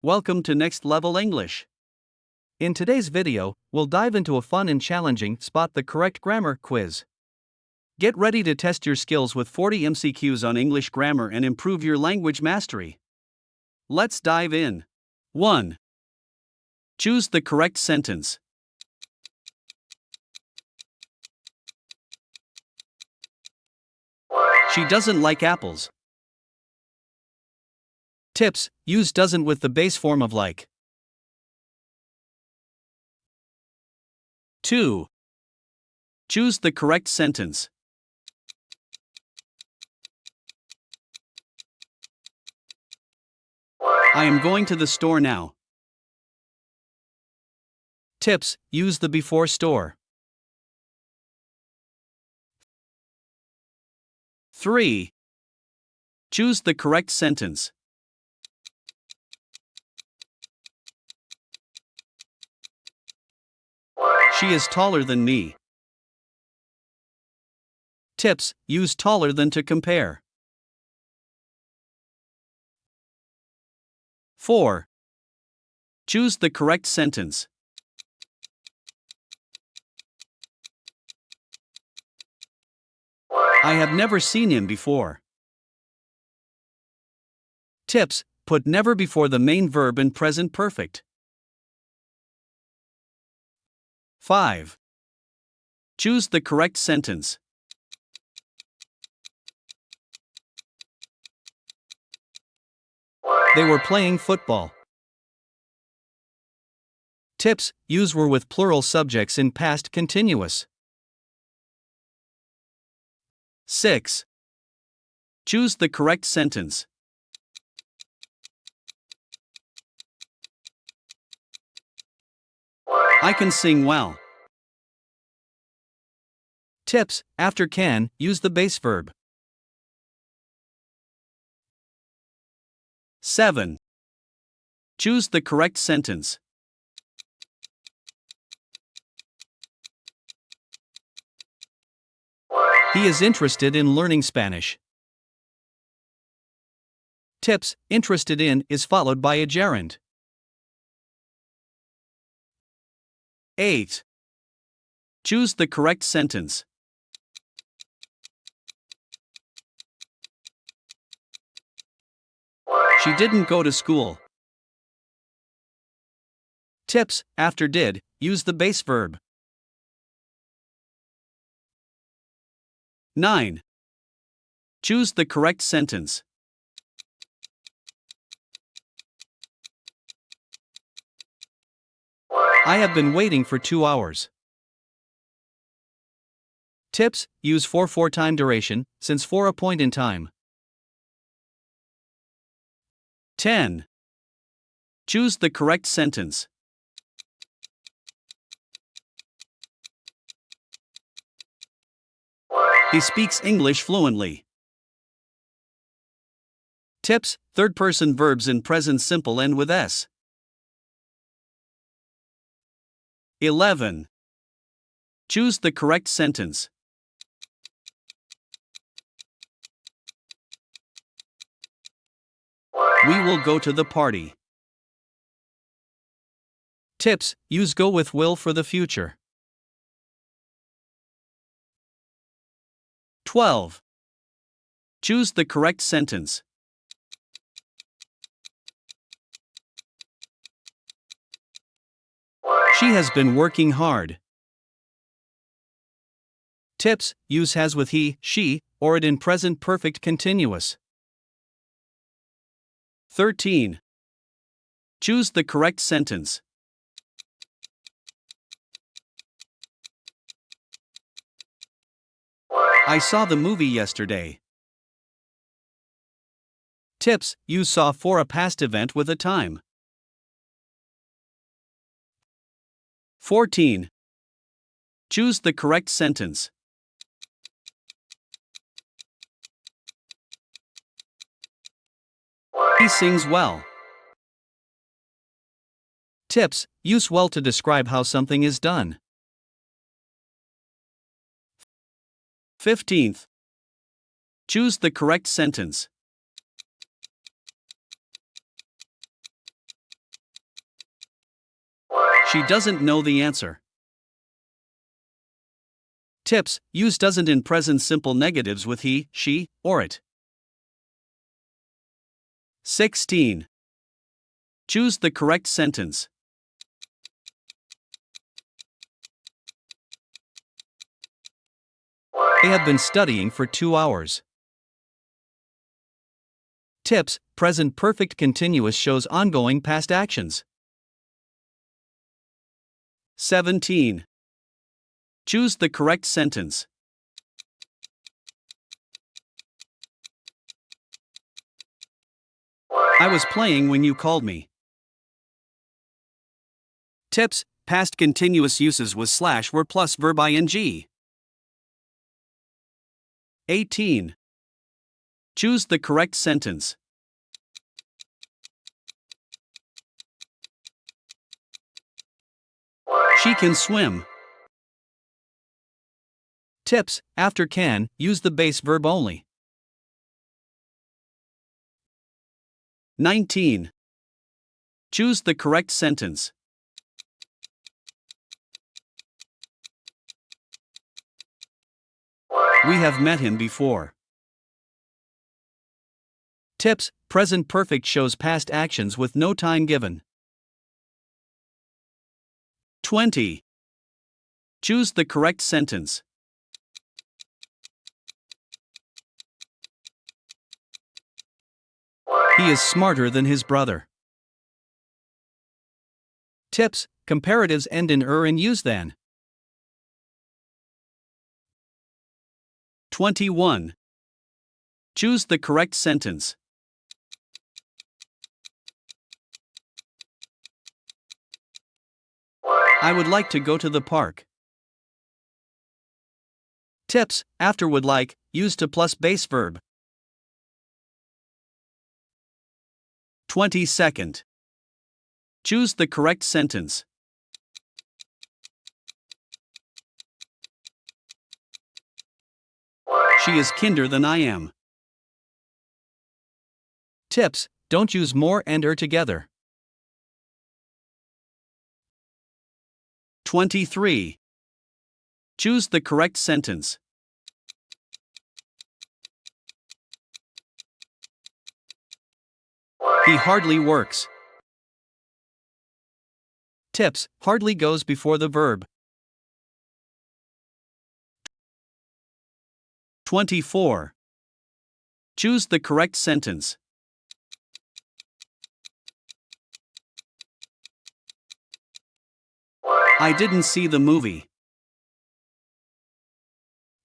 Welcome to Next Level English. In today's video, we'll dive into a fun and challenging Spot the Correct Grammar quiz. Get ready to test your skills with 40 MCQs on English grammar and improve your language mastery. Let's dive in. 1. Choose the correct sentence. She doesn't like apples. Tips: use doesn't with the base form of like. 2. Choose the correct sentence. I am going to the store now. Tips: use the before store. 3. Choose the correct sentence. She is taller than me. Tips: use taller than to compare. 4. Choose the correct sentence. I have never seen him before. Tips: put never before the main verb in present perfect. 5. Choose the correct sentence. They were playing football. Tips: use were with plural subjects in past continuous. 6. Choose the correct sentence. I can sing well. Tips: after can, use the base verb. 7. Choose the correct sentence. He is interested in learning Spanish. Tips: interested in is followed by a gerund. 8. Choose the correct sentence. She didn't go to school. Tips: after did, use the base verb. 9. Choose the correct sentence. I have been waiting for 2 hours. Tips: use for time duration, since for a point in time. 10. Choose the correct sentence. He speaks English fluently. Tips: third person verbs in present simple end with s. 11. Choose the correct sentence. We will go to the party. Tips: use go with will for the future. 12. Choose the correct sentence. She has been working hard. Tips: use has with he, she, or it in present perfect continuous. 13. Choose the correct sentence. I saw the movie yesterday. Tips: use saw for a past event with a time. 14. Choose the correct sentence. He sings well. Tips: use well to describe how something is done. 15th. Choose the correct sentence. She doesn't know the answer. Tips: use doesn't in present simple negatives with he, she, or it. 16. Choose the correct sentence. They have been studying for 2 hours. Tips: present perfect continuous shows ongoing past actions. 17. Choose the correct sentence. I was playing when you called me. Tips: past continuous uses with slash were plus verb ing. 18. Choose the correct sentence. She can swim. Tips: after can, use the base verb only. 19. Choose the correct sentence. We have met him before. Tips: present perfect shows past actions with no time given. 20. Choose the correct sentence. He is smarter than his brother. Tips: comparatives end in and use than. 21. Choose the correct sentence. I would like to go to the park. Tips: after would like, use to plus base verb. 22nd. Choose the correct sentence. She is kinder than I am. Tips: don't use more and together. 23. Choose the correct sentence. He hardly works. Tips: hardly goes before the verb. 24. Choose the correct sentence. I didn't see the movie.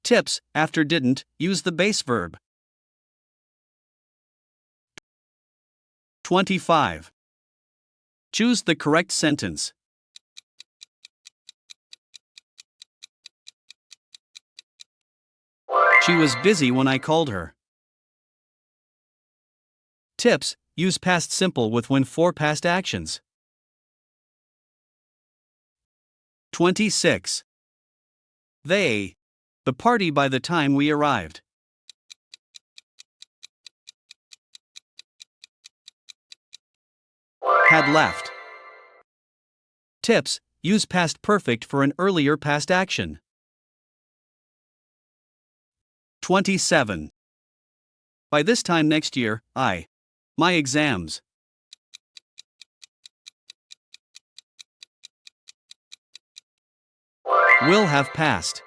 Tips: after didn't, use the base verb. 25. Choose the correct sentence. She was busy when I called her. Tips: use past simple with when for past actions. 26. The party by the time we arrived. Had left. Tips: use past perfect for an earlier past action. 27. By this time next year, my exams. Will have passed.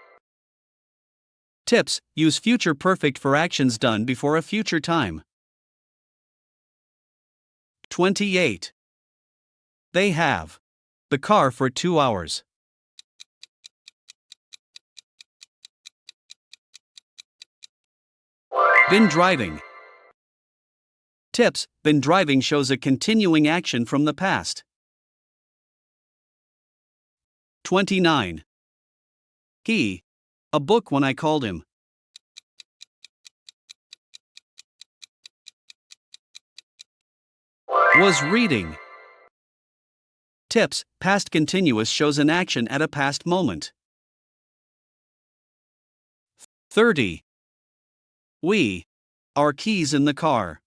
Tips: use future perfect for actions done before a future time. 28. They have the car for 2 hours. Been driving. Tips: been driving shows a continuing action from the past. 29. A book when I called him. Was reading. Tips: past continuous shows an action at a past moment. 30. Our keys in the car.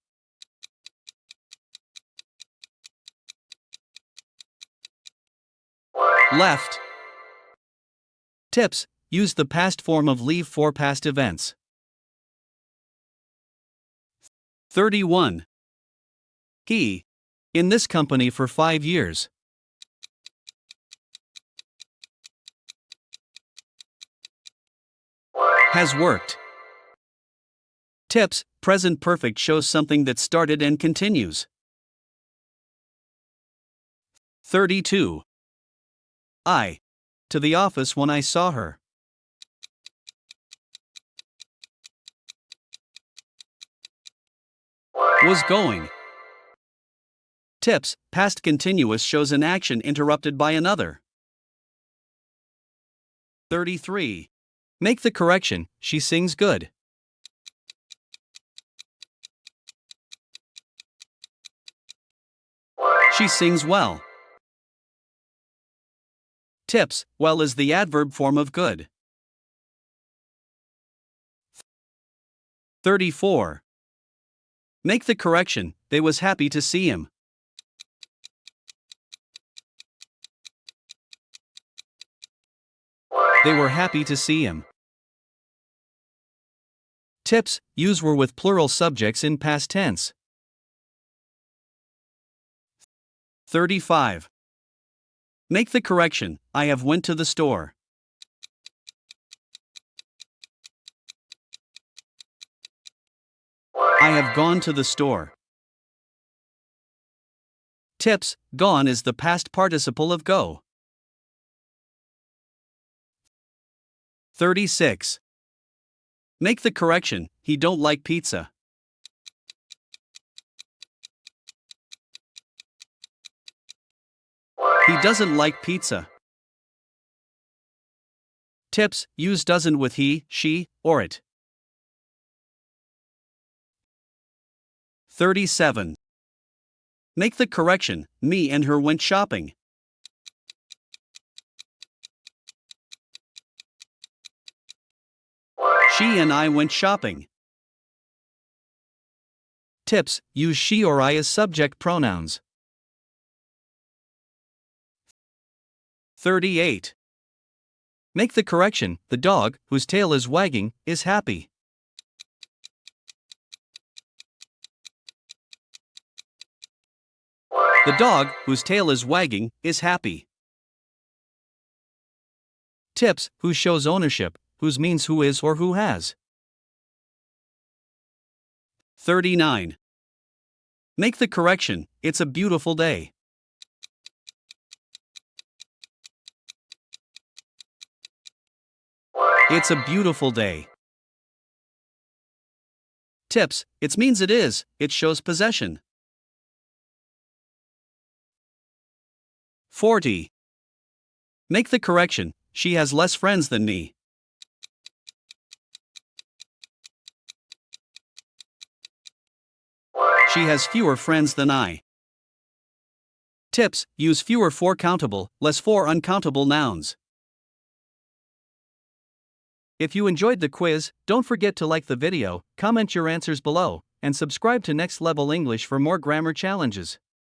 Left. Tips: use the past form of leave for past events. 31. He. In this company for 5 years. Has worked. Tips: present perfect shows something that started and continues. 32. I. To the office when I saw her. Was going. Tips: past continuous shows an action interrupted by another. 33. Make the correction: she sings good. She sings well. Tips: well is the adverb form of good. 34. Make the correction: they was happy to see him. They were happy to see him. Tips: use were with plural subjects in past tense. 35. Make the correction: I have went to the store. I have gone to the store. Tips: gone is the past participle of go. 36. Make the correction: he don't like pizza. He doesn't like pizza. Tips: use doesn't with he, she, or it. 37. Make the correction: me and her went shopping. She and I went shopping. Tips: use she or I as subject pronouns. 38. Make the correction: the dog, whose tail is wagging, is happy. The dog, whose tail is wagging, is happy. Tips: who shows ownership, whose means who is or who has. 39. Make the correction: it's a beautiful day. It's a beautiful day. Tips: it means it is, it shows possession. 40. Make the correction: she has less friends than me. She has fewer friends than I. Tips: use fewer for countable, less for uncountable nouns. If you enjoyed the quiz, don't forget to like the video, comment your answers below, and subscribe to Next Level English for more grammar challenges.